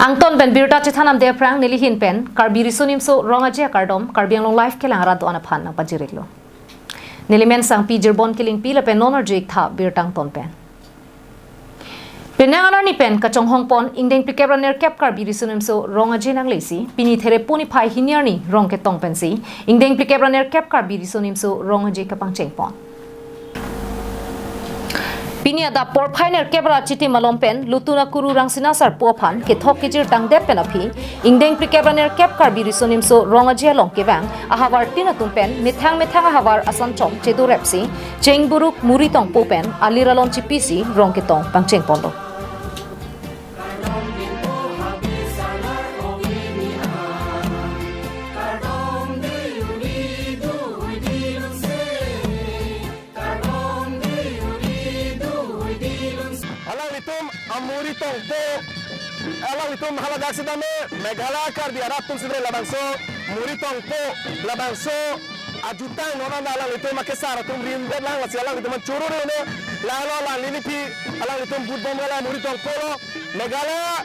Angton ben birta chithanam de prang nilihin pen karbi risunim so rongaje kardom karbiang long life kelang rado ana phan nang pajiriklo nilimen sang pi jirbon kiling pila pen nonerjik tha birtang ton pen penang ni pen kachong hongpon ingdeng pikebra ner kep karbi risunim so rongaje nang lesi pini there puni phai hiniar ni rong ke tong pen si ingdeng pikebra ner kep karbi risunim so rongaje kapang chengpon Pinia da por phainer kebra chiti malompen lutuna kuru rang sinasar pophan ke thok kejir tang dep penapi ingdeng prikebra ner kep karbi risonim so rongaje long kebang ahawar tinatum pen mithang ahawar asan chom chedu repsi chengburuk muri tong popen aliralon chipisi rong ke tong pangcheng pondo Amuri tongpo alang itu mahaladak sedame meghala kar di aratum sedre labangso muri tongpo labangso ajutan orang alang itu makesar atum rimbe lang lasi alang itu mencuru rene lalo lang linipi alang itu budbom gala muri tongpo meghala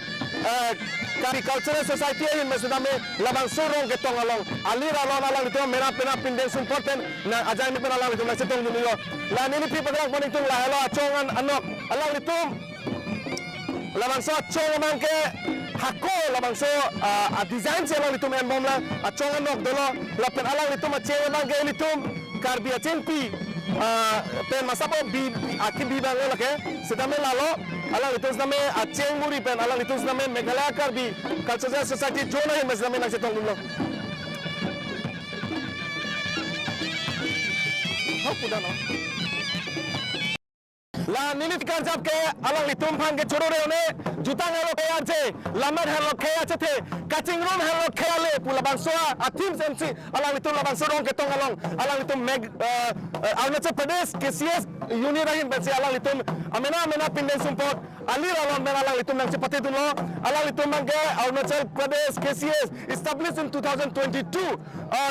kari cultural society ini sedame labangso rong ketong along alir alang itu merah pena pinden supporten na ajan ni pena alang itu masih tong dunia lang linipi paglang paning tung lalo acongan anok alang itu labangso chong mangke hako labangso design se lang litum en bomla chong anok dolo lapen alang litum che lang ge litum karbi achempi pen masapo bi akim bi bang lake sedame lalo alang litum sedame acheng muri pen alang litum sedame meghalaya karbi cultural society jona he sedame nang setong dulu hokuda no La ninit karjab ke alang litum phan ke choro re one jutang helo ke aje lamar helo ke ache kaching room helo ke ale pula bangso atim semsi alang litum la bangso rong ke tong along alang litum meg Arunachal Pradesh KCS Union rahim bensi alang litum amena pinden sumpot alir alon men alang litum nang sepati tulo alang litum mangke Arunachal Pradesh KCS established in 2022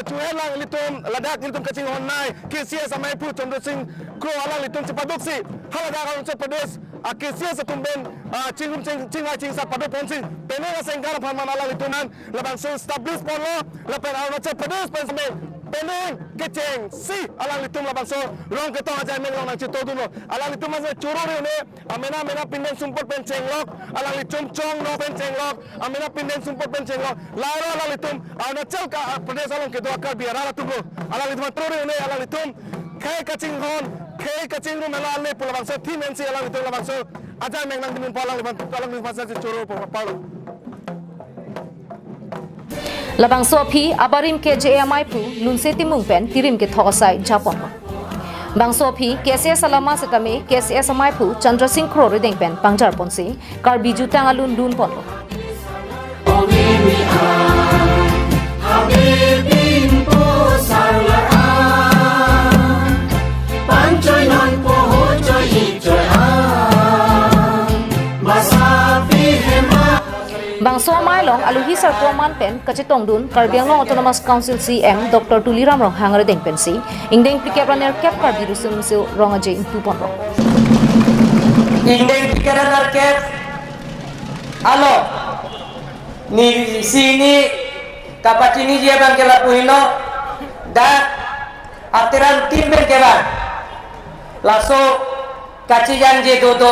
chuhelang litum Ladakh litum kaching honnai KCS amai pu Chandra Singh Kro alang litum cepaduksi halaga Arunachal Pradesh KCS atumben chingum ching sa padu ponsing penega sengkara pharman alang litunan labangso established polo lapen Arunachal Pradesh pensame peneng keceng si alang litum labangso rong ketong aja men rong chito duno alang litum mas churo ne amena pinden sumpot penceng lok alang litum chong no penceng lok amena pinden sumpot penceng lok laro alang litum Arunachal Pradesh along ke doakar biara tugo alang litum trore ne alang litum kai kaching hon kai kaching ru mela ale pula bangso team NC alang litum labangso aja men nang dimin palang litum fasa churo palo Labang sopi abarim ke JMI pu lunse timung pen tirim ke thosai japon bang sopi KCS alama setame KCS amai pu Chandra Singh Kro redeng pen pangjar ponsi karbi jutang alun dun pon Bang so mai long aluhi sar man pen kachitong dun karbiang long autonomous council CM Dr. Tuliram rong hangare deng pensi ingdeng pikebra ner kep karbi rusum se rong aje impu pon rong ingdeng pikebra ner kep alo ni sini kapatini je bang kela puino da atiran tim ben kela laso kacijan je dodo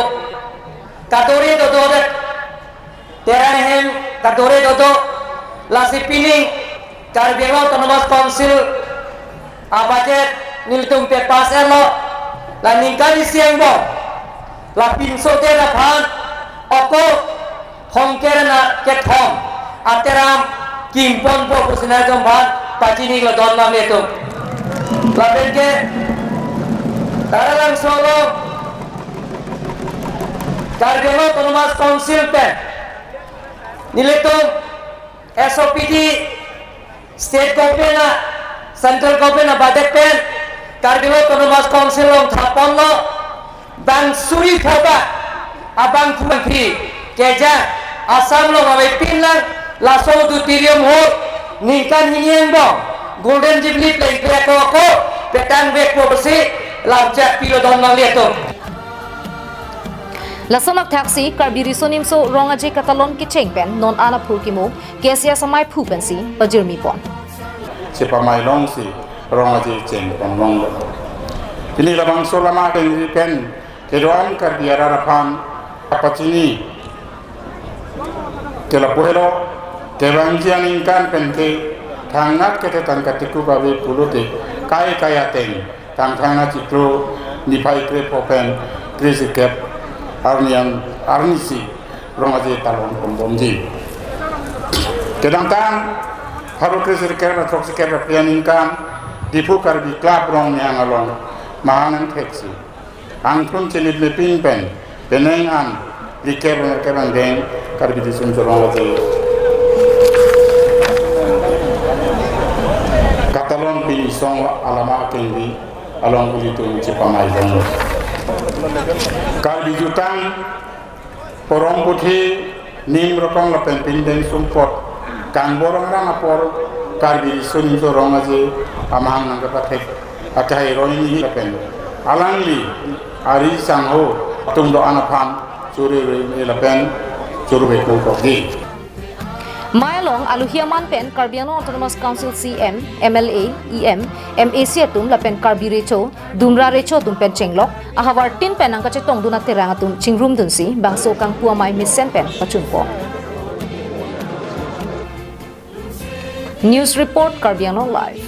katori dodo Terahem kadore dodo lasi pining karbiang autonomous council abajet niltum pe pas elo la ningkari siang bo la pinso te la phan oko hongker na ket hom ateram kimpon po kusina jom bhan pachini lo don nam eto la benke taralang solo karbiang autonomous council pe Nilitum SOPD state government central government budget pen karbiang autonomous council long thapon lo bang suri thoba abang kumanthi keja asam lo abai pinlang laso du tirium ho ningkan hiniang bo golden jubilee play ko petang bek po besi labjak pilo don lang lieto Lasonak taxi karbiri sonim so rongaje katalon ki chengpen non ana phur ki mu kesia samai phu pensi pajirmi pon. Siapa mai long si rong aja ceng pong long lo. Ini labang solama dengan pen kedoan karbiara rapan apa cini. Kela puhelo kebang jian ingkan pen ke thangat ke tangkat tiku babe pulute kai kaya teng tang thangat cikro nipai kre popen krisi kep arnian arnisi rong aja talon pembomji. Kedang tang haru krisi kera trok kera pianingkan dipu karbi klab rong yang along mahanan teksi angkun cilit leping pen peneng an di kera deng karbi disun rong aja katalon pi song alama kendi along kulitu cipamai dong karbi jutang porong putih nim rokong lepen pindeng sumpot kang borong rang apor karbi sunim so rong aja amang nang kapatek akai roni lepen alangli ari sangho tungdo anapam curi lepen curu beku kogi. Mayalong aluhiaman pen Karbiano Autonomous Council CM, MLA, EM, MAC atum la pen Karbi recho, Dumra recho tum pen chenglok, ahawar tin pen ang kacetong dunat terang atum chingrum dunsi, bangso kang puamay misen pen pachunpo. News Report Karbiano Live.